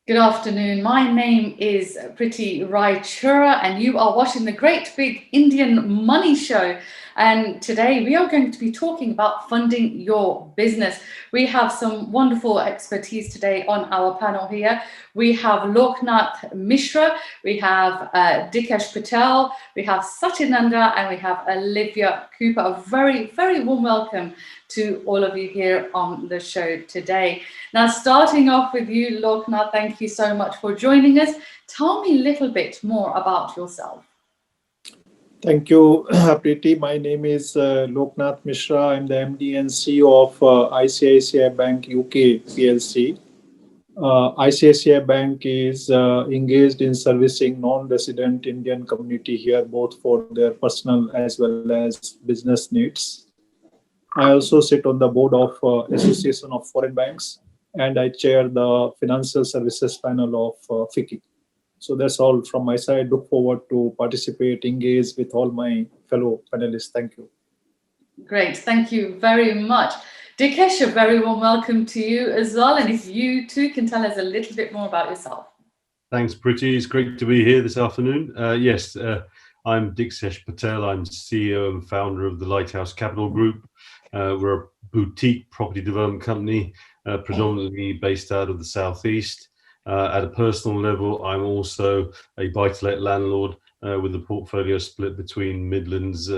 Good afternoon. My name is Priti Rai Chura, and you are watching the Great Big Indian Money Show. And today we are going to be talking about funding your business. We have some wonderful expertise today on our panel here. We have Loknath Mishra, we have Dikesh Patel, we have Satyananda, and we have Olivia Cooper. A very, very warm welcome to all of you here on the show today. Now, starting off with you, Loknath, thank you so much for joining us. Tell me a little bit more about yourself. Thank you, Preeti. My name is Loknath Mishra. I'm the MD and CEO of ICICI Bank UK PLC. ICICI Bank is engaged in servicing non-resident Indian community here, both for their personal as well as business needs. I also sit on the board of Association of Foreign Banks, and I chair the Financial Services panel of FICCI. So that's all from my side. Look forward to participate, engage with all my fellow panelists. Thank you. Great, thank you very much. Dikesh, a very warm welcome to you as well. And if you too can tell us a little bit more about yourself. Thanks, Priti. It's great to be here this afternoon. I'm Dikesh Patel. I'm CEO and founder of the Lighthouse Capital Group. We're a boutique property development company, predominantly based out of the Southeast. At a personal level, I'm also a buy-to-let landlord with a portfolio split between Midlands,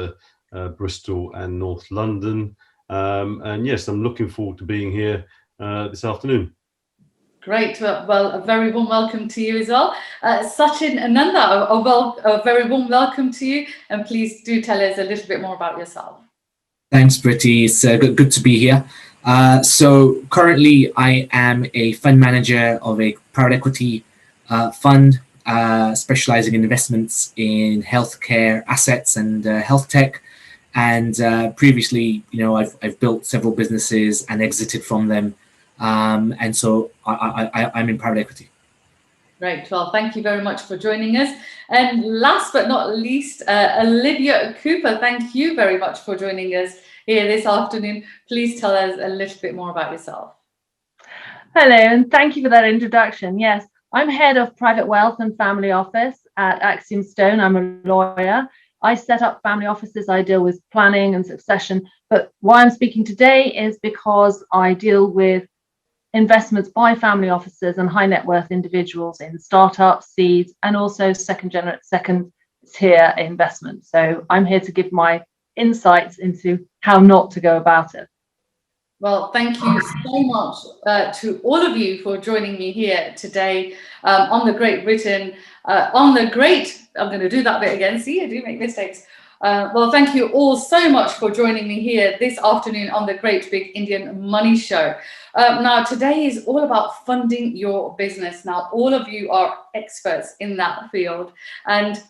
Bristol and North London. And yes, I'm looking forward to being here this afternoon. Great. Well, a very warm welcome to you as well. Satyananda, a very warm welcome to you. And please do tell us a little bit more about yourself. Thanks, Priti. It's good to be here. So currently I am a fund manager of a private equity fund specializing in investments in healthcare assets and health tech. And previously, I've built several businesses and exited from them. And so I'm in private equity. Great. Well, thank you very much for joining us. And last but not least, Olivia Cooper, thank you very much for joining us here this afternoon. Please tell us a little bit more about yourself. Hello, and thank you for that introduction. Yes, I'm head of private wealth and family office at Axiom Stone. I'm a lawyer. I set up family offices. I deal with planning and succession. But why I'm speaking today is because I deal with investments by family offices and high net worth individuals in startups, seeds, and also second tier investments. So I'm here to give my insights into how not to go about it. Well, thank you so much to all of you for joining me here today on the Great Britain, I'm going to do that bit again. See, I do make mistakes. Well, thank you all so much for joining me here this afternoon on the Great Big Indian Money Show. Now, today is all about funding your business. Now, all of you are experts in that field, and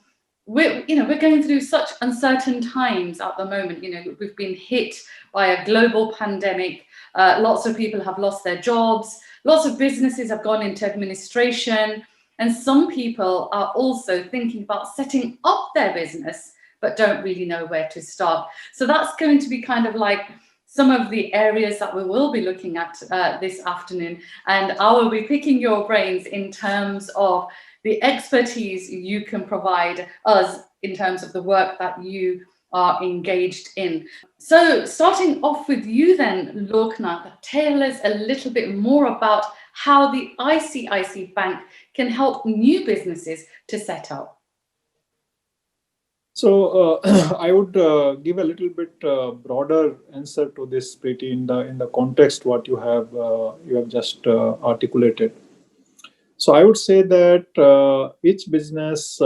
we're going through such uncertain times at the moment. We've been hit by a global pandemic. Lots of people have lost their jobs. Lots of businesses have gone into administration, and some people are also thinking about setting up their business, but don't really know where to start. So that's going to be kind of like some of the areas that we will be looking at this afternoon. And I will be picking your brains in terms of the expertise you can provide us in terms of the work that you are engaged in. So starting off with you then, Loknath, tell us a little bit more about how the ICICI Bank can help new businesses to set up. So I would give a little bit broader answer to this, Preeti, in the context what you have just articulated. So I would say that each business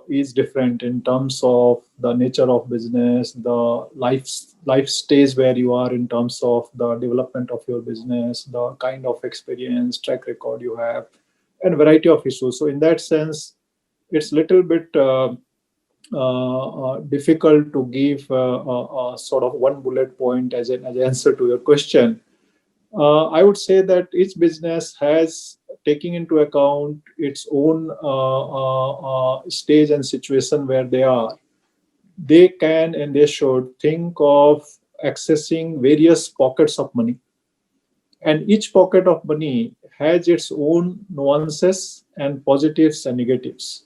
is different in terms of the nature of business, the life stage where you are in terms of the development of your business, the kind of experience, track record you have, and variety of issues. So in that sense, it's a little bit difficult to give a sort of one bullet point as an answer to your question. I would say that each business has taking into account its own stage and situation where they are. They can and they should think of accessing various pockets of money. And each pocket of money has its own nuances and positives and negatives.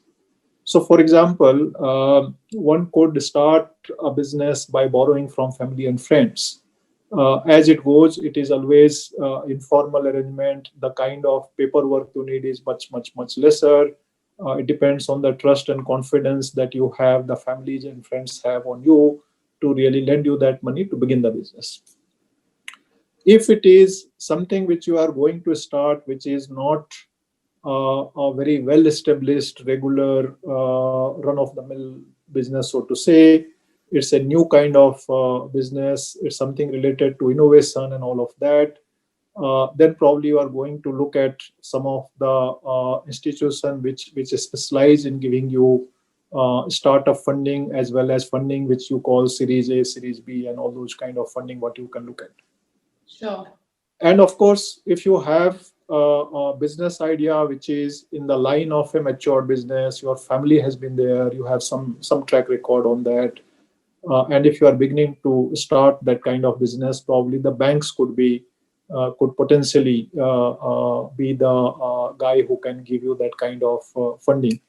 So, for example, one could start a business by borrowing from family and friends. As it goes, it is always informal arrangement. The kind of paperwork you need is much lesser. It depends on the trust and confidence that you have, the families and friends have on you to really lend you that money to begin the business. If it is something which you are going to start, which is not a very well established, regular, run of the mill business, so to say, it's a new kind of business, it's something related to innovation and all of that, then probably you are going to look at some of the institutions which specialize in giving you startup funding as well as funding which you call Series A, Series B, and all those kind of funding what you can look at. Sure. And of course, if you have a business idea which is in the line of a mature business, your family has been there, you have some track record on that, and if you are beginning to start that kind of business, probably the banks could potentially be the guy who can give you that kind of funding.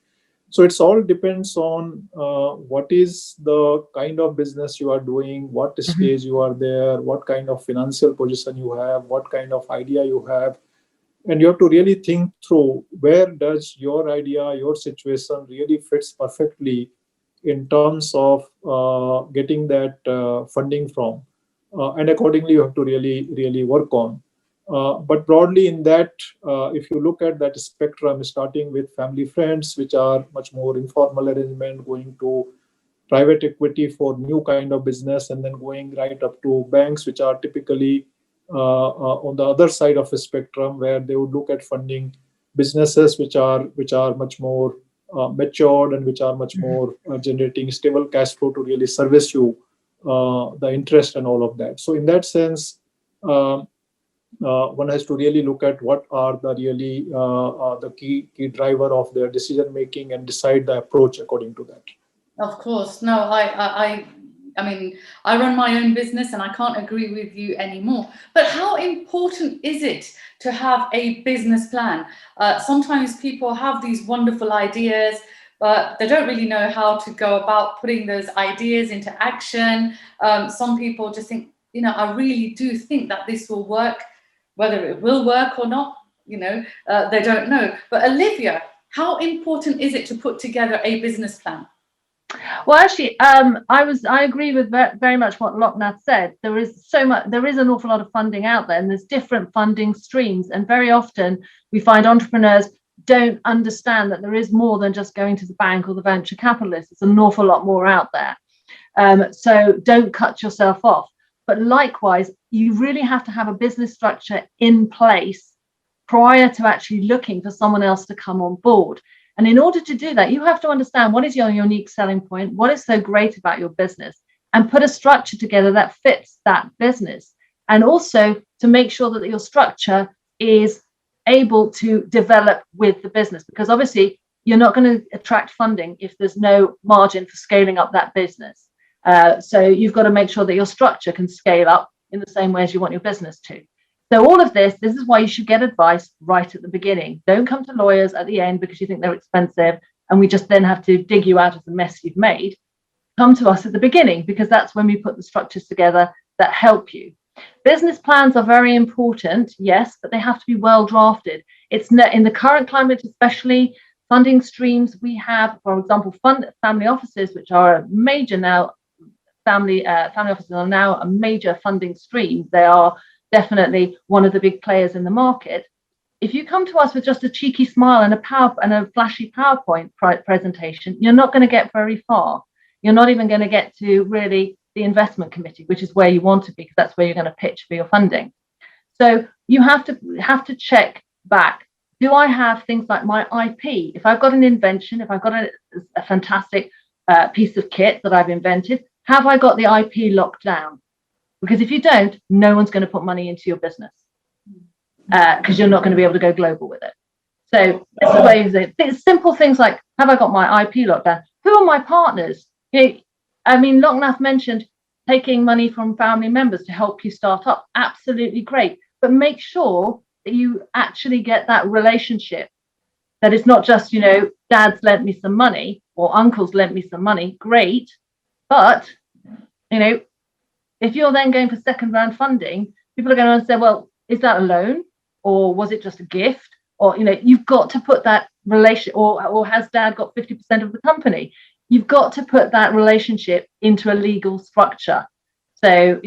So it's all depends on what is the kind of business you are doing, what stage you are there, what kind of financial position you have, what kind of idea you have. And you have to really think through where does your idea, your situation really fits perfectly in terms of getting that funding from. And accordingly, you have to really work on. But broadly in that, if you look at that spectrum, starting with family friends, which are much more informal arrangement, going to private equity for new kind of business, and then going right up to banks, which are typically on the other side of the spectrum, where they would look at funding businesses which are much more matured and which are much more generating stable cash flow to really service you the interest and all of that. So in that sense, one has to really look at what are the really the key driver of their decision making and decide the approach according to that. Of course. No, I mean, I run my own business and I can't agree with you anymore. But how important is it to have a business plan? Sometimes people have these wonderful ideas, but they don't really know how to go about putting those ideas into action. Some people just think, you know, I really do think that this will work. Whether it will work or not, you know, they don't know. But Olivia, how important is it to put together a business plan? Well, actually, I agree with very much what Loknath said. There is an awful lot of funding out there, and there's different funding streams. And very often we find entrepreneurs don't understand that there is more than just going to the bank or the venture capitalists. There's an awful lot more out there. So don't cut yourself off. But likewise, you really have to have a business structure in place prior to actually looking for someone else to come on board. And in order to do that, you have to understand what is your unique selling point, what is so great about your business, and put a structure together that fits that business. And also to make sure that your structure is able to develop with the business, because obviously you're not going to attract funding if there's no margin for scaling up that business. So you've got to make sure that your structure can scale up in the same way as you want your business to. So all of this is why you should get advice right at the beginning. Don't come to lawyers at the end because you think they're expensive and we just then have to dig you out of the mess you've made. Come to us at the beginning, because that's when we put the structures together that help you. Business plans are very important, yes, but they have to be well drafted. It's in the current climate, especially funding streams we have, for example, family offices, which are a major now. Family offices are now a major funding stream. They are definitely one of the big players in the market. If you come to us with just a cheeky smile and a flashy PowerPoint presentation, you're not going to get very far. You're not even going to get to really the investment committee, which is where you want to be, because that's where you're going to pitch for your funding. So you have to check back. Do I have things like my IP? If I've got an invention, if I've got a fantastic piece of kit that I've invented, have I got the IP locked down? Because if you don't, no one's going to put money into your business, because you're not going to be able to go global with it. So it's the way it's simple things like, have I got my IP locked down? Who are my partners? I mean, Loknath mentioned taking money from family members to help you start up. Absolutely great. But make sure that you actually get that relationship, that it's not just, dad's lent me some money or uncle's lent me some money, great. But, if you're then going for second round funding, people are going to say, well, is that a loan or was it just a gift? Or, you've got to put that relation, or has dad got 50% of the company? You've got to put that relationship into a legal structure. So,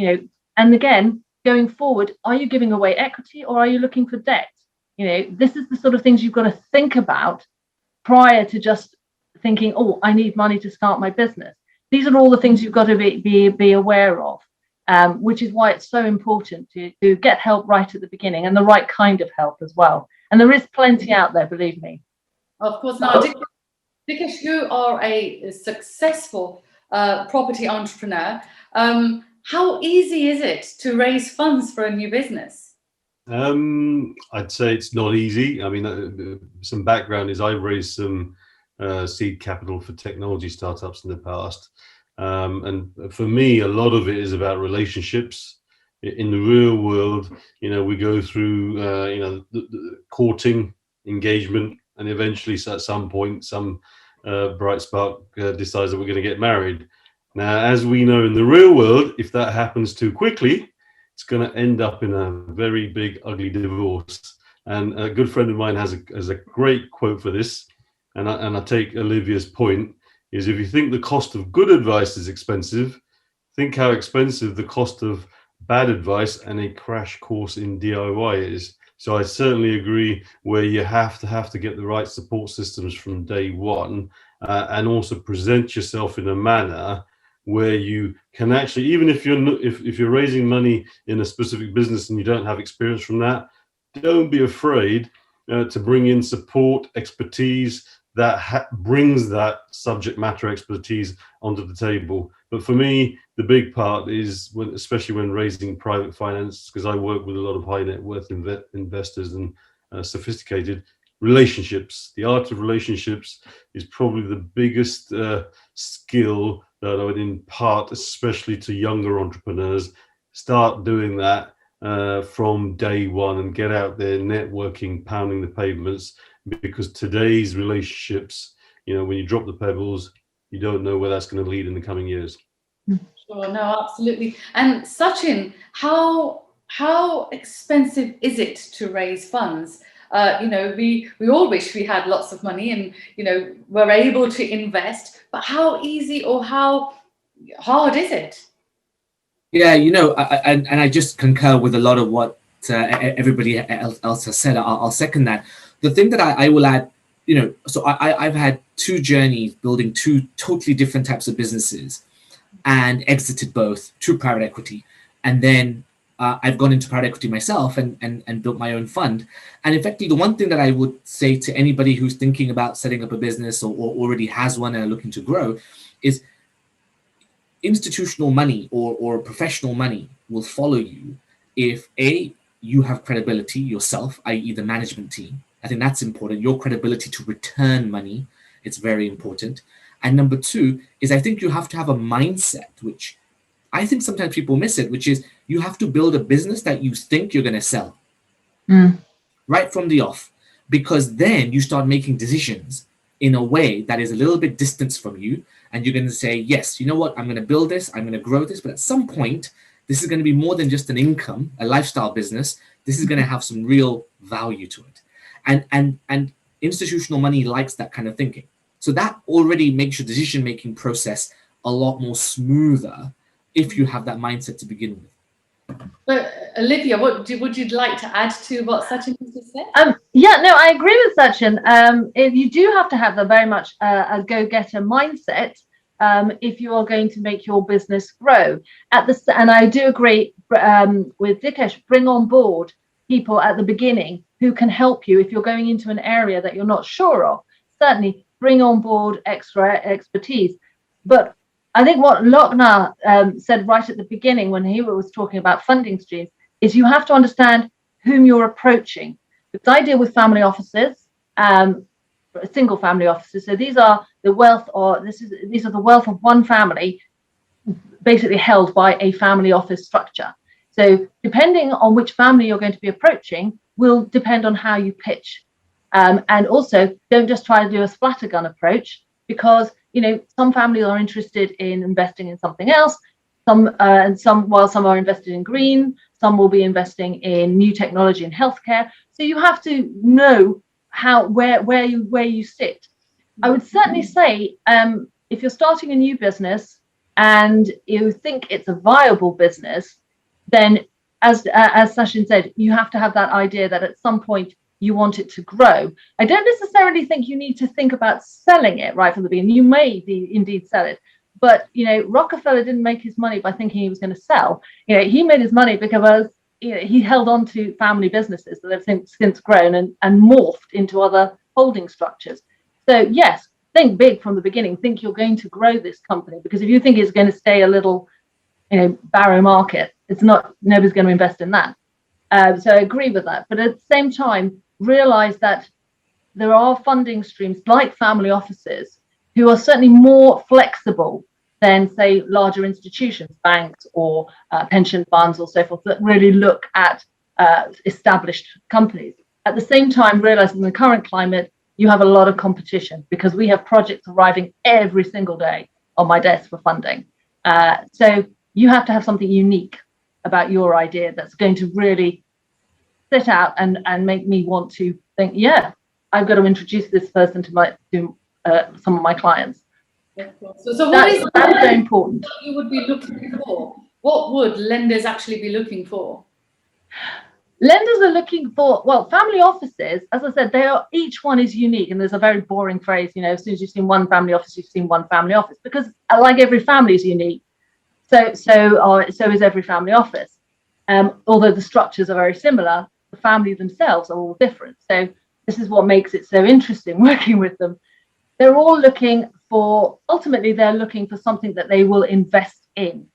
and again, going forward, are you giving away equity or are you looking for debt? This is the sort of things you've got to think about prior to just thinking, oh, I need money to start my business. These are all the things you've got to be aware of, which is why it's so important to get help right at the beginning, and the right kind of help as well. And there is plenty out there, believe me. Of course. Now, Dikesh, you are a successful property entrepreneur. How easy is it to raise funds for a new business? I'd say it's not easy. I mean, some background is I've raised some seed capital for technology startups in the past. And for me, a lot of it is about relationships. In the real world, we go through, the courting, engagement, and eventually at some point, some bright spark decides that we're going to get married. Now, as we know in the real world, if that happens too quickly, it's going to end up in a very big, ugly divorce. And a good friend of mine has a great quote for this. And I take Olivia's point, is if you think the cost of good advice is expensive, think how expensive the cost of bad advice and a crash course in DIY is. So I certainly agree where you have to get the right support systems from day one, and also present yourself in a manner where you can actually, even if you're raising money in a specific business and you don't have experience from that, don't be afraid to bring in support, expertise that brings that subject matter expertise onto the table. But for me, the big part is, especially when raising private finance, because I work with a lot of high net worth investors and sophisticated relationships. The art of relationships is probably the biggest skill that I would impart, especially to younger entrepreneurs. Start doing that from day one and get out there networking, pounding the pavements, because today's relationships, when you drop the pebbles, you don't know where that's going to lead in the coming years. Sure, no, absolutely. And Sachin, how expensive is it to raise funds? We all wish we had lots of money and we're able to invest, but how easy or how hard is it? Yeah, I just concur with a lot of what everybody else has said. I'll second that. The thing that I will add, so I've had two journeys building two totally different types of businesses and exited both to private equity. And then I've gone into private equity myself and built my own fund. And in fact, the one thing that I would say to anybody who's thinking about setting up a business or already has one and are looking to grow is institutional money or professional money will follow you if you have credibility yourself, i.e. the management team. I think that's important. Your credibility to return money, it's very important. And number two is I think you have to have a mindset, which I think sometimes people miss it, which is you have to build a business that you think you're going to sell right from the off, because then you start making decisions in a way that is a little bit distance from you. And you're going to say, yes, you know what, I'm going to build this, I'm going to grow this. But at some point, this is going to be more than just an income, a lifestyle business. This is going to have some real value to it. And institutional money likes that kind of thinking. So that already makes your decision-making process a lot more smoother if you have that mindset to begin with. But Olivia, would you like to add to what Sachin has just said? I agree with Sachin. You do have to have very much a go-getter mindset if you are going to make your business grow. And I do agree with Dikesh, bring on board people at the beginning who can help you if you're going into an area that you're not sure of. Certainly bring on board extra expertise. But I think what Lokna said right at the beginning when he was talking about funding streams is you have to understand whom you're approaching. Because I deal with family offices, single family offices. So these are the wealth, these are the wealth of one family, basically held by a family office structure. So depending on which family you're going to be approaching will depend on how you pitch. And also, don't just try to do a splattergun approach, because some families are interested in investing in something else. While some are invested in green, some will be investing in new technology and healthcare. So you have to know where you sit. I would certainly say, if you're starting a new business and you think it's a viable business, then as Sachin said, you have to have that idea that at some point you want it to grow. I don't necessarily think you need to think about selling it right from the beginning. You may indeed sell it, but Rockefeller didn't make his money by thinking he was going to sell. He made his money because he held on to family businesses that have since grown and morphed into other holding structures. So yes, think big from the beginning. Think you're going to grow this company, because if you think it's going to stay a little barrow market, nobody's going to invest in that. So I agree with that, but at the same time, realize that there are funding streams like family offices who are certainly more flexible than, say, larger institutions, banks or pension funds or so forth, that really look at established companies. At the same time, realizing in the current climate, you have a lot of competition, because we have projects arriving every single day on my desk for funding. So you have to have something unique about your idea that's going to really sit out and make me want to think, yeah, I've got to introduce this person to some of my clients. So that's very important. What you would be looking for? What would lenders actually be looking for? Lenders are looking for, well, family offices, as I said, each one is unique. And there's a very boring phrase, as soon as you've seen one family office, you've seen one family office, because like every family is unique. So is every family office. Although the structures are very similar, the families themselves are all different. So this is what makes it so interesting working with them. They're all ultimately they're looking for something that they will invest in.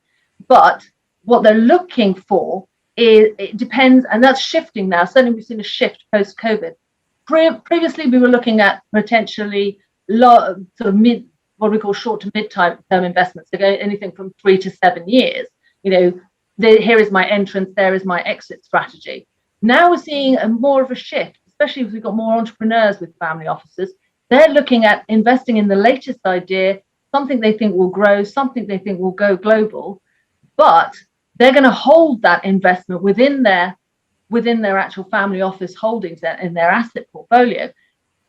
But what they're looking for, it depends, and that's shifting now. Certainly we've seen a shift post-COVID. Previously we were looking at potentially sort of what we call short to mid-term investments, so anything from 3 to 7 years. Here is my entrance, there is my exit strategy. Now we're seeing more of a shift, especially as we've got more entrepreneurs with family offices. They're looking at investing in the latest idea, something they think will grow, something they think will go global, but they're going to hold that investment within their actual family office holdings in their asset portfolio,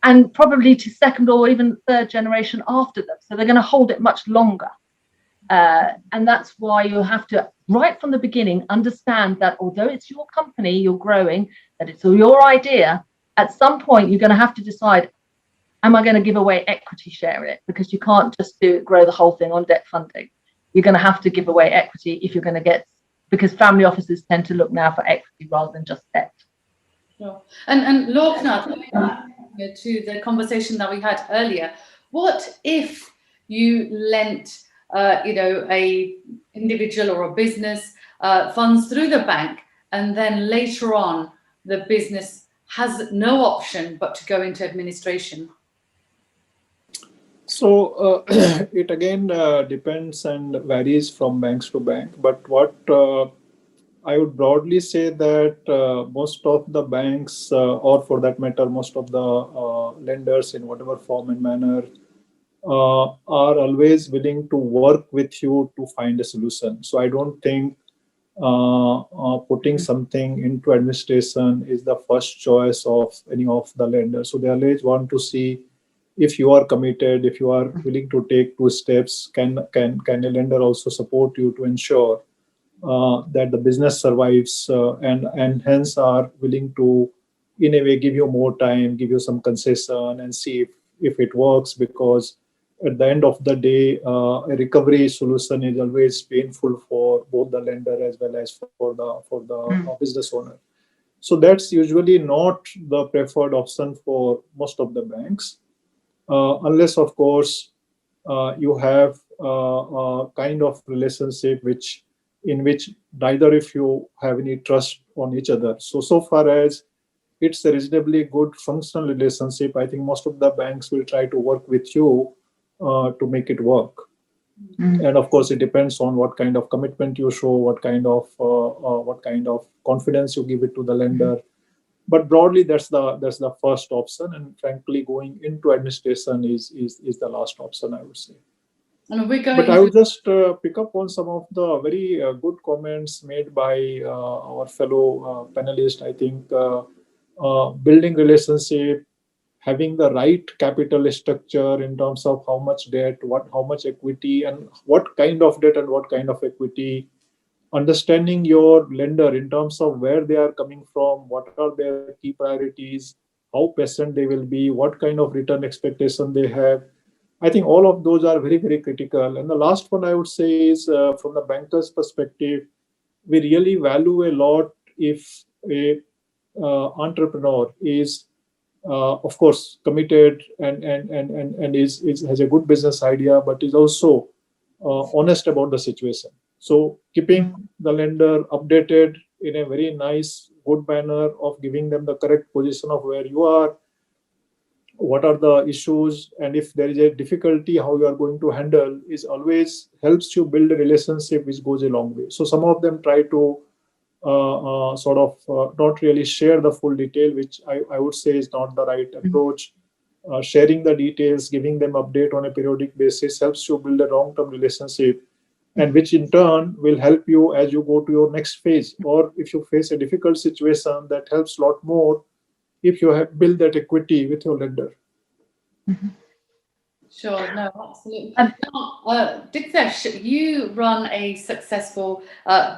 and probably to second or even third generation after them. So they're going to hold it much longer. And that's why you have to, right from the beginning, understand that although it's your company, you're growing, that it's your idea, at some point you're going to have to decide, am I going to give away equity share in it? Because you can't just grow the whole thing on debt funding. You're going to have to give away equity if you're going to because family offices tend to look now for equity rather than just debt. Sure. And Loknath, coming back to the conversation that we had earlier, what if you lent a individual or a business funds through the bank, and then later on the business has no option but to go into administration? So it again depends and varies from banks to bank. But what I would broadly say that most of the banks, or for that matter, most of the lenders in whatever form and manner, are always willing to work with you to find a solution. So I don't think putting something into administration is the first choice of any of the lenders. So they always want to see if you are committed, if you are willing to take 2 steps, can a lender also support you to ensure that the business survives, and hence are willing to, in a way, give you more time, give you some concession, and see if it works, because at the end of the day, a recovery solution is always painful for both the lender as well as for the business owner. So that's usually not the preferred option for most of the banks, unless, of course, you have a kind of relationship in which neither of you have any trust on each other. So far as it's a reasonably good functional relationship, I think most of the banks will try to work with you to make it work. And of course, it depends on what kind of commitment you show, what kind of confidence you give it to the lender. But broadly, that's the first option, and frankly, going into administration is the last option, I would say. And we're going But I to would just pick up on some of the very good comments made by our fellow panelists. I think building relationship, having the right capital structure in terms of how much debt, how much equity, and what kind of debt and what kind of equity, understanding your lender in terms of where they are coming from, what are their key priorities, how patient they will be, what kind of return expectation they have. I think all of those are very, very critical. And the last one I would say is from the banker's perspective, we really value a lot if a entrepreneur is, of course, committed and has a good business idea, but is also honest about the situation. So keeping the lender updated in a very nice, good manner of giving them the correct position of where you are, what are the issues, and if there is a difficulty, how you are going to handle, is always helps you build a relationship which goes a long way. So some of them try to not really share the full detail, which I would say is not the right approach. Sharing the details, giving them update on a periodic basis helps you build a long-term relationship, and which in turn will help you as you go to your next phase. Or if you face a difficult situation, that helps a lot more if you have built that equity with your lender. Sure, no, absolutely. Now, Diksesh, you run a successful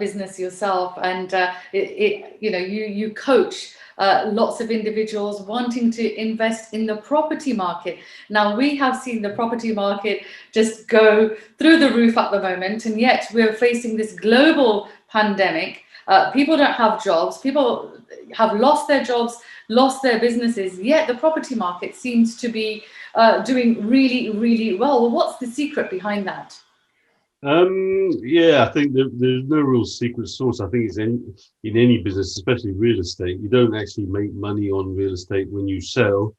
business yourself, and you coach lots of individuals wanting to invest in the property market. Now, we have seen the property market just go through the roof at the moment, and yet we're facing this global pandemic. People don't have jobs. People have lost their jobs, lost their businesses, yet the property market seems to be doing really, really well. Well, what's the secret behind that? I think there's no real secret sauce. I think it's in any business, especially real estate, you don't actually make money on real estate when you sell.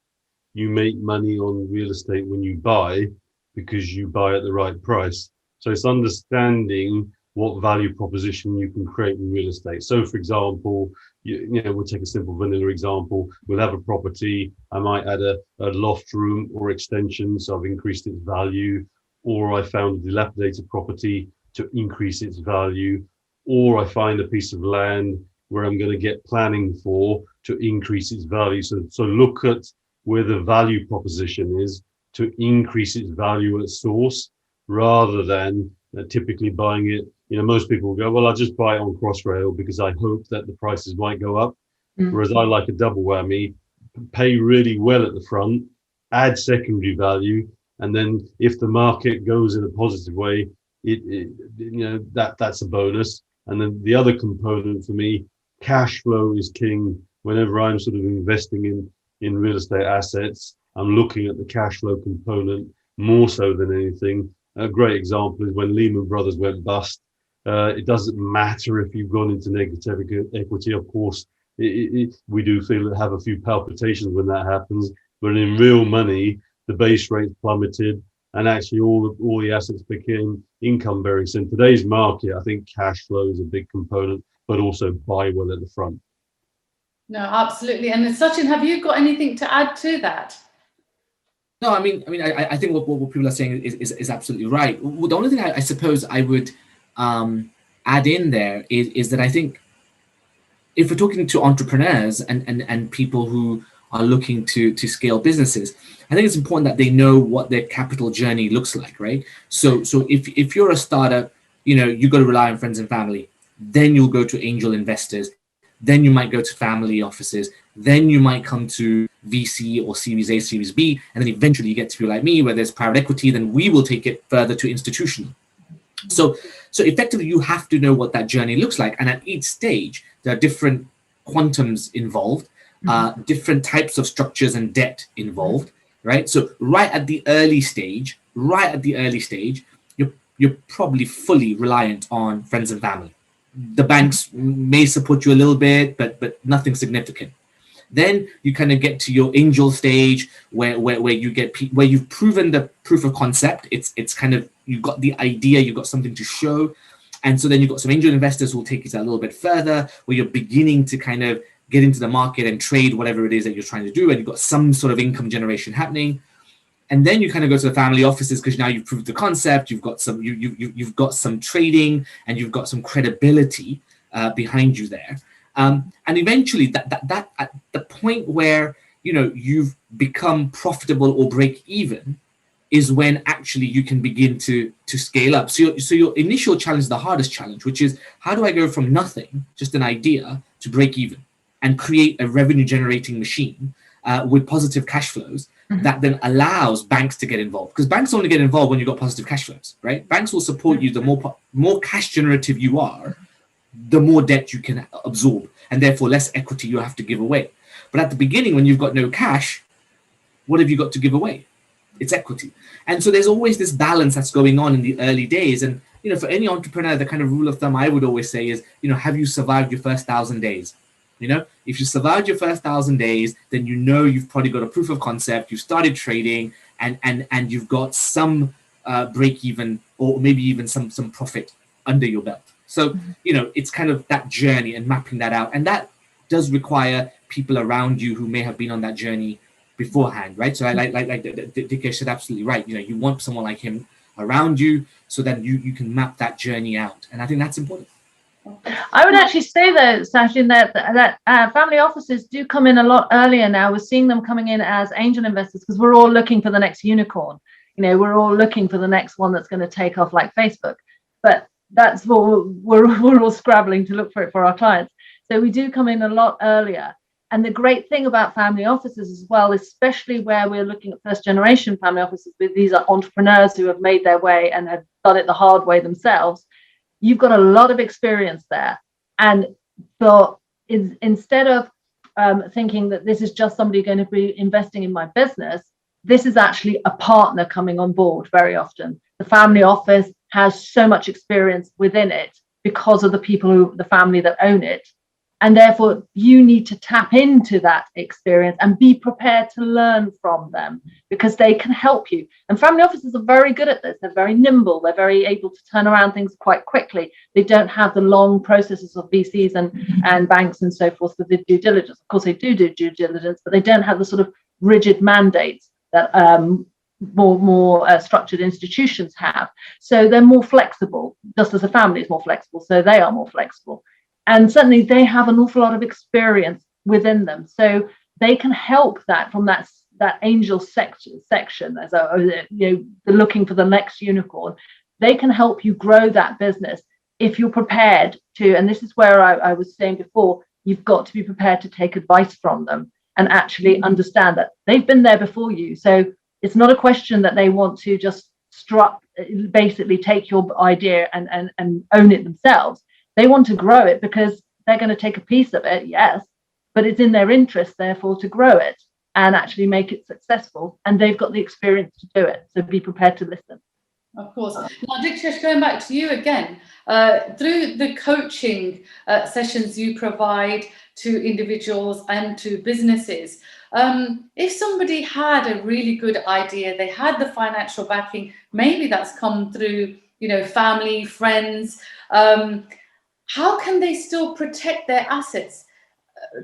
You make money on real estate when you buy, because you buy at the right price. So it's understanding what value proposition you can create in real estate. So, for example, we'll take a simple vanilla example. We'll have a property. I might add a loft room or extension, so I've increased its value. Or I found a dilapidated property to increase its value. Or I find a piece of land where I'm going to get planning for to increase its value. So look at where the value proposition is to increase its value at source, rather than typically buying it. Most people will go, well, I'll just buy it on Crossrail because I hope that the prices might go up. Whereas I like a double whammy, pay really well at the front, add secondary value, and then if the market goes in a positive way, that's a bonus. And then the other component for me, cash flow is king. Whenever I'm sort of investing in real estate assets, I'm looking at the cash flow component more so than anything. A great example is when Lehman Brothers went bust. It doesn't matter if you've gone into negative equity. Of course, we do have a few palpitations when that happens. But in real money, the base rate plummeted, and actually all the assets became income bearing. So in today's market, I think cash flow is a big component, but also buy well at the front. No, absolutely. And Sachin, have you got anything to add to that? No, I think what people are saying is absolutely right. The only thing I suppose I would add in there is that I think if we're talking to entrepreneurs and people who are looking to scale businesses, I think it's important that they know what their capital journey looks like, right? So if you're a startup, you got to rely on friends and family. Then you'll go to angel investors. Then you might go to family offices. Then you might come to VC or Series A, Series B, and then eventually you get to people like me, where there's private equity. Then we will take it further to institutional. So effectively, you have to know what that journey looks like, and at each stage, there are different quantums involved, different types of structures and debt involved, right? So right at the early stage, you're probably fully reliant on friends and family. The banks may support you a little bit, but nothing significant. Then you kind of get to your angel stage where you've proven the proof of concept. It's kind of you've got the idea, you've got something to show. And so then you've got some angel investors who will take it a little bit further, where you're beginning to kind of get into the market and trade whatever it is that you're trying to do, and you've got some sort of income generation happening. And then you kind of go to the family offices because now you've proved the concept, you've got some you've got some trading, and you've got some credibility behind you there. And eventually that at the point where you've become profitable or break even is when actually you can begin to scale up. So your initial challenge is the hardest challenge, which is how do I go from nothing, just an idea, to break even and create a revenue generating machine with positive cash flows that then allows banks to get involved, because banks only get involved when you've got positive cash flows, right? Banks will support you. The more cash generative you are, the more debt you can absorb, and therefore less equity you have to give away. But at the beginning, when you've got no cash, what have you got to give away? It's equity. And so there's always this balance that's going on in the early days. And for any entrepreneur, the kind of rule of thumb I would always say is, have you survived your first 1,000 days? If you survived your first 1,000 days, then you've probably got a proof of concept, you've started trading, and you've got some break even, or maybe even some profit under your belt. So, it's kind of that journey and mapping that out. And that does require people around you who may have been on that journey beforehand, right? So I like Dikesh said, absolutely right. You want someone like him around you so that you can map that journey out. And I think that's important. I would actually say though, Sachin, that family offices do come in a lot earlier now. We're seeing them coming in as angel investors because we're all looking for the next unicorn. We're all looking for the next one that's going to take off like Facebook. But that's what we're all scrabbling to look for it for our clients. So we do come in a lot earlier. And the great thing about family offices as well, especially where we're looking at first generation family offices, with these are entrepreneurs who have made their way and have done it the hard way themselves. You've got a lot of experience there. And so instead of thinking that this is just somebody going to be investing in my business, this is actually a partner coming on board very often. The family office has so much experience within it because of the family that own it. And therefore, you need to tap into that experience and be prepared to learn from them, because they can help you. And family offices are very good at this. They're very nimble. They're very able to turn around things quite quickly. They don't have the long processes of VCs and banks and so forth with the due diligence. Of course, they do due diligence, but they don't have the sort of rigid mandates that more structured institutions have. So they're more flexible, just as a family is more flexible. So they are more flexible. And certainly they have an awful lot of experience within them. So they can help that from that angel section, as the looking for the next unicorn. They can help you grow that business if you're prepared to. And this is where I was saying before, you've got to be prepared to take advice from them and actually understand that they've been there before you. So it's not a question that they want to just basically take your idea and own it themselves. They want to grow it because they're going to take a piece of it, yes, but it's in their interest, therefore, to grow it and actually make it successful. And they've got the experience to do it. So be prepared to listen. Of course. Now, Dikesh, going back to you again, through the coaching sessions you provide to individuals and to businesses, if somebody had a really good idea, they had the financial backing, maybe that's come through, family, friends, how can they still protect their assets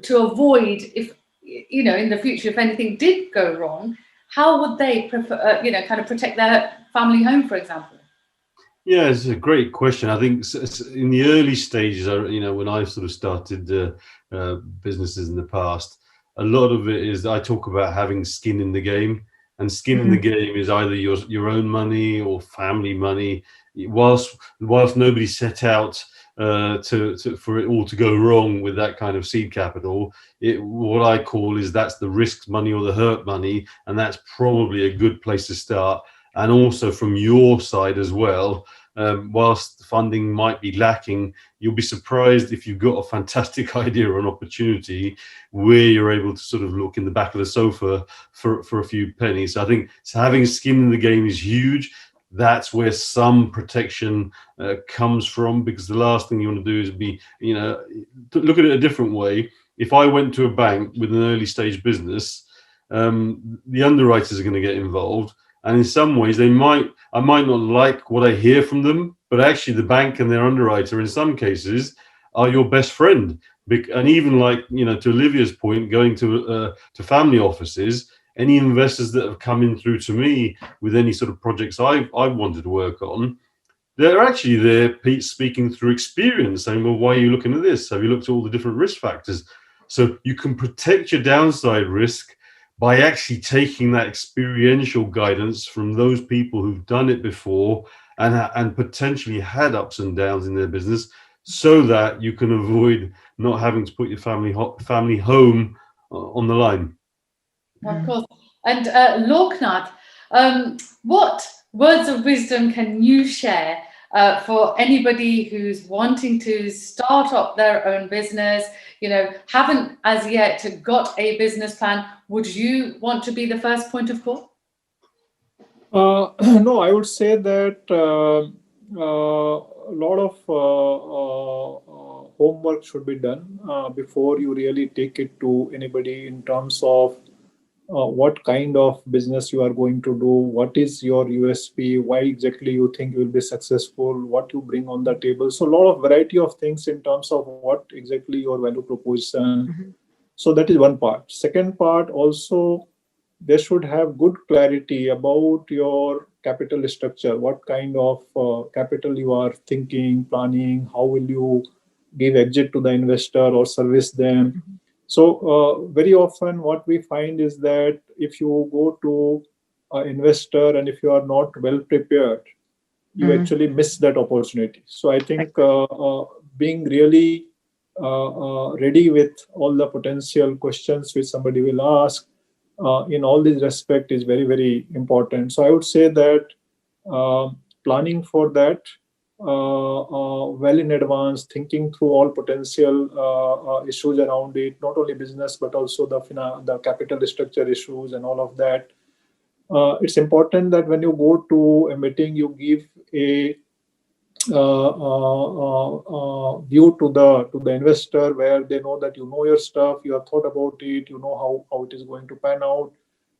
to avoid, if in the future, if anything did go wrong, how would they prefer, kind of protect their family home, for example? Yeah, it's a great question. I think in the early stages, when I sort of started businesses in the past, a lot of it is I talk about having skin in the game, and skin in the game is either your own money or family money. Whilst nobody set out for it all to go wrong with that kind of seed capital, what I call is that's the risk money or the hurt money, and that's probably a good place to start. And also from your side as well, whilst funding might be lacking, you'll be surprised if you've got a fantastic idea or an opportunity where you're able to sort of look in the back of the sofa for a few pennies. So I think having skin in the game is huge. That's where some protection comes from, because the last thing you want to do is be, look at it a different way. If I went to a bank with an early stage business, the underwriters are going to get involved. And in some ways, I might not like what I hear from them, but actually the bank and their underwriter in some cases are your best friend. And even like, to Olivia's point, going to family offices, any investors that have come in through to me with any sort of projects I've wanted to work on, they're actually there speaking through experience, saying, well, why are you looking at this? Have you looked at all the different risk factors? So you can protect your downside risk by actually taking that experiential guidance from those people who've done it before and potentially had ups and downs in their business, so that you can avoid not having to put your family home on the line. Of course. And Loknath, what words of wisdom can you share for anybody who's wanting to start up their own business, haven't as yet got a business plan? Would you want to be the first point of call? No, I would say that a lot of homework should be done before you really take it to anybody in terms of what kind of business you are going to do, what is your USP, why exactly you think you will be successful, what you bring on the table. So a lot of variety of things in terms of what exactly your value proposition. So that is one part. Second part, also, they should have good clarity about your capital structure, what kind of capital you are thinking, planning, how will you give exit to the investor or service them. So very often what we find is that if you go to an investor and if you are not well prepared, you actually miss that opportunity. So I think being really ready with all the potential questions which somebody will ask in all this respect is very, very important. So I would say that planning for that well in advance, thinking through all potential issues around it, not only business but also the capital structure issues and all of that. It's important that when you go to a meeting, you give a view to the investor where they know that you know your stuff, you have thought about it, you know how it is going to pan out,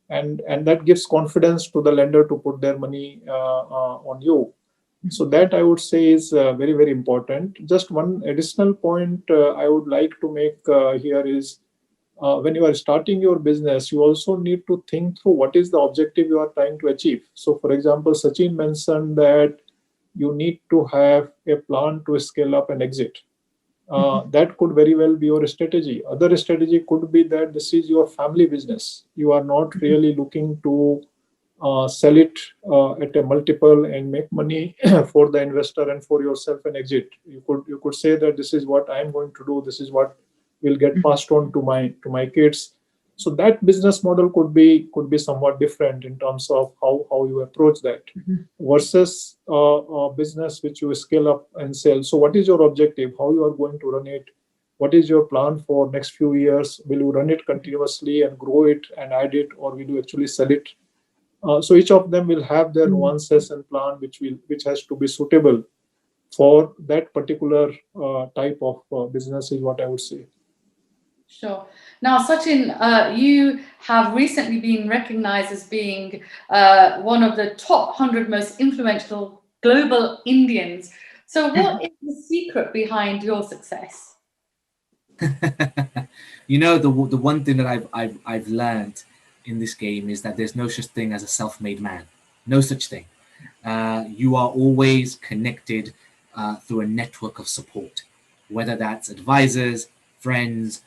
and that gives confidence to the lender to put their money on you. So that I would say is very, very important. Just one additional point I would like to make here is when you are starting your business, you also need to think through what is the objective you are trying to achieve. So for example, Sachin mentioned that you need to have a plan to scale up and exit. That could very well be your strategy. Other strategy could be that this is your family business. You are not really looking to sell it at a multiple and make money for the investor and for yourself and exit. You could say that this is what I am going to do. This is what will get passed on to my kids. So that business model could be somewhat different in terms of how you approach that versus a business which you scale up and sell. So what is your objective? How you are going to run it? What is your plan for next few years? Will you run it continuously and grow it and add it, or will you actually sell it? So each of them will have their nuances and plan which has to be suitable for that particular type of business is what I would say. Sure. Now, Sachin, you have recently been recognized as being one of the top 100 most influential global Indians. So what is the secret behind your success? The one thing that I've learned in this game is that there's no such thing as a self-made man. No such thing. You are always connected through a network of support, whether that's advisors, friends,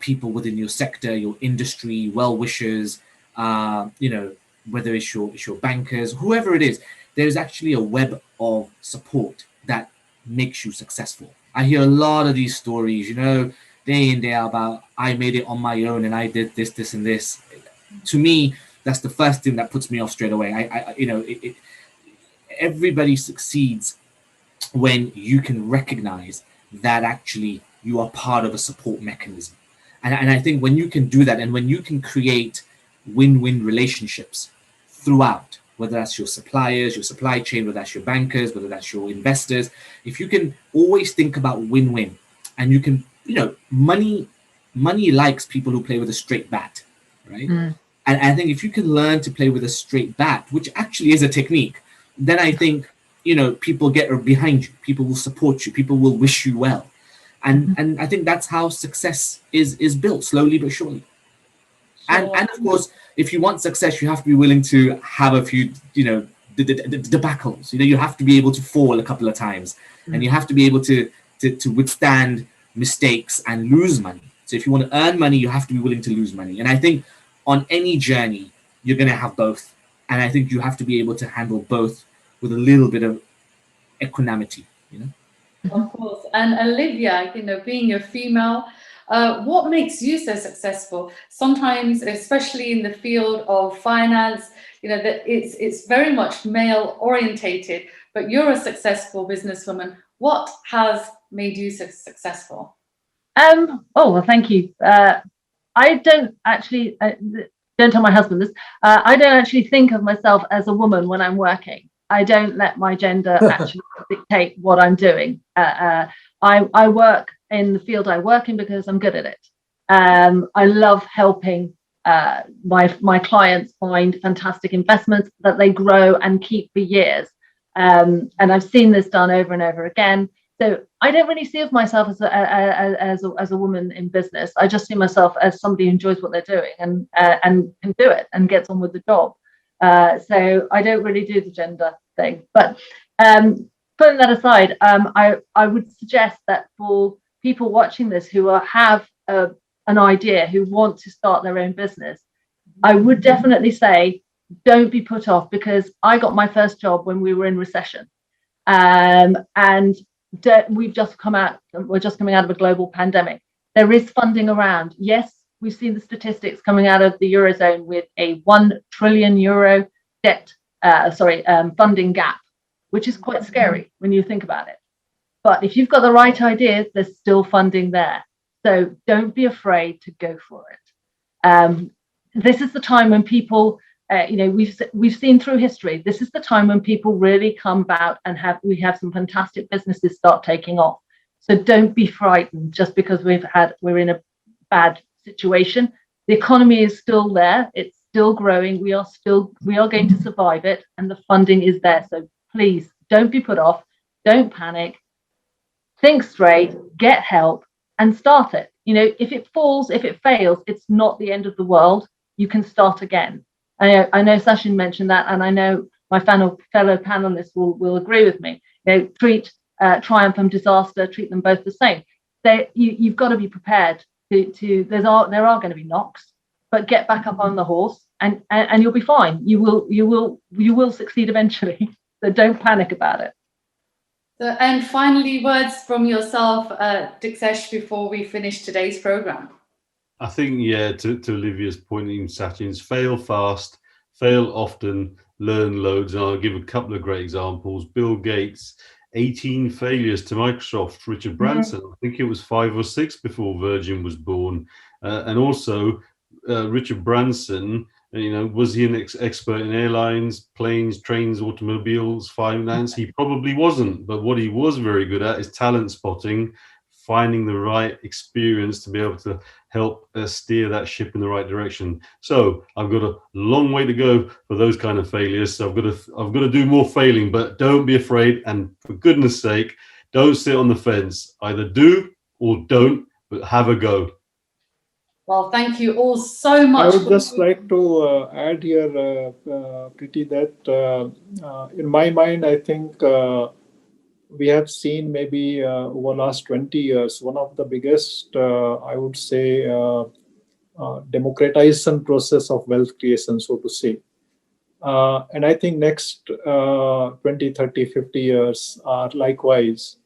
people within your sector, your industry, well-wishers, whether it's your bankers, whoever it is. There's actually a web of support that makes you successful. I hear a lot of these stories, day in, day out about I made it on my own and I did this, and this. To me, that's the first thing that puts me off straight away. Everybody succeeds when you can recognize that actually you are part of a support mechanism. And I think when you can do that and when you can create win-win relationships throughout, whether that's your suppliers, your supply chain, whether that's your bankers, whether that's your investors, if you can always think about win-win and you can, money likes people who play with a straight bat, right? And I think if you can learn to play with a straight bat, which actually is a technique, then I think, people get behind you, people will support you, people will wish you well. And I think that's how success is built, slowly but surely. And of course, if you want success, you have to be willing to have a few, debacles. You have to be able to fall a couple of times, and you have to be able to withstand mistakes and lose money. So if you want to earn money, you have to be willing to lose money. And I think on any journey, you're going to have both. And I think you have to be able to handle both with a little bit of equanimity, Of course. And Olivia, being a female, what makes you so successful? Sometimes, especially in the field of finance, that it's very much male orientated, but you're a successful businesswoman. What has made you successful? Oh, well, thank you. I don't actually, don't tell my husband this, I don't actually think of myself as a woman when I'm working. I don't let my gender actually dictate what I'm doing. I work in the field I work in because I'm good at it. I love helping my clients find fantastic investments that they grow and keep for years. And I've seen this done over and over again. So I don't really see of myself as a woman in business. I just see myself as somebody who enjoys what they're doing and can do it and gets on with the job. So I don't really do the gender thing. But putting that aside, I would suggest that for people watching this who have an idea, who want to start their own business, I would definitely say don't be put off, because I got my first job when we were in recession, and we're just coming out of a global pandemic. There is funding around. Yes, we've seen the statistics coming out of the Eurozone with a €1 trillion funding gap, which is quite scary when you think about it. But if you've got the right ideas, there's still funding there. So don't be afraid to go for it. This is the time when people, we've seen through history, this is the time when people really come about and we have some fantastic businesses start taking off. So don't be frightened just because we're in a bad situation. The economy is still there. It's still growing. We are going to survive it, and the funding is there. So please don't be put off. Don't panic. Think straight, get help, and start it. If it falls, if it fails, it's not the end of the world. You can start again. I know Sachin mentioned that, and I know my fellow panelists will agree with me. Treat triumph and disaster, treat them both the same. You've got to be prepared to there are going to be knocks, but get back up on the horse, and you'll be fine. You will succeed eventually. So don't panic about it. So, and finally, words from yourself, Diksesh, before we finish today's program. I think, to Olivia's point in Sachin's, fail fast, fail often, learn loads. And I'll give a couple of great examples. Bill Gates, 18 failures to Microsoft. Richard Branson, I think it was 5 or 6 before Virgin was born. And also, Richard Branson, was he an expert in airlines, planes, trains, automobiles, finance? He probably wasn't. But what he was very good at is talent spotting, finding the right experience to be able to help steer that ship in the right direction. So I've got a long way to go for those kind of failures. So I've got to do more failing, but don't be afraid. And for goodness sake, don't sit on the fence. Either do or don't, but have a go. Well, thank you all so much. I would just like to add here, Preeti, that in my mind, I think we have seen maybe over the last 20 years, one of the biggest, I would say, democratization process of wealth creation, so to say. And I think next 20, 30, 50 years are likewise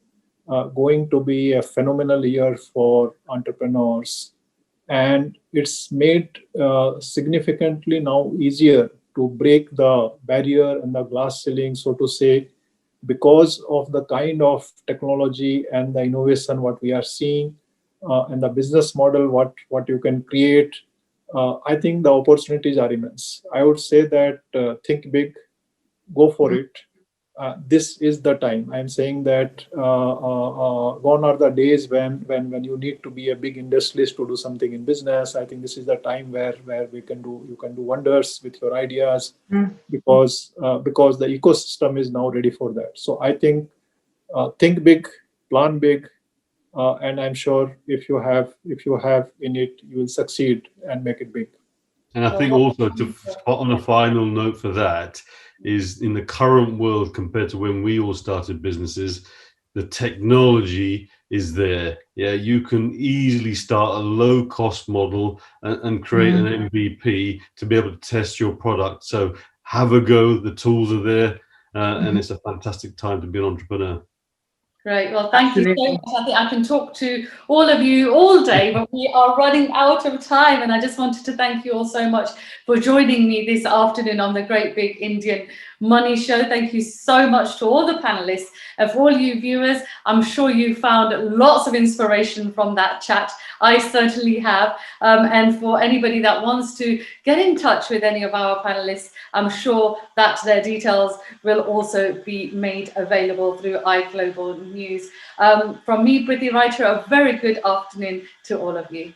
going to be a phenomenal year for entrepreneurs. And it's made significantly now easier to break the barrier and the glass ceiling, so to say, because of the kind of technology and the innovation what we are seeing and the business model what you can create. I think the opportunities are immense. I would say that think big, go for it, this is the time. I'm saying that gone are the days when you need to be a big industrialist to do something in business. I think this is the time where you can do wonders with your ideas, because the ecosystem is now ready for that. So I think think big, plan big, and I'm sure if you have in it, you will succeed and make it big. And I think also on a final note for that is, in the current world compared to when we all started businesses, the technology is there. Yeah, you can easily start a low cost model and create an MVP to be able to test your product. So have a go. The tools are there, and it's a fantastic time to be an entrepreneur. Great. Well, thank you so much. I think I can talk to all of you all day, but we are running out of time. And I just wanted to thank you all so much for joining me this afternoon on the Great Big Indian Money Show. Thank you so much to all the panelists and for all you viewers. I'm sure you found lots of inspiration from that chat. I certainly have. And for anybody that wants to get in touch with any of our panelists, I'm sure that their details will also be made available through iGlobal News. From me, Priti Writer, a very good afternoon to all of you.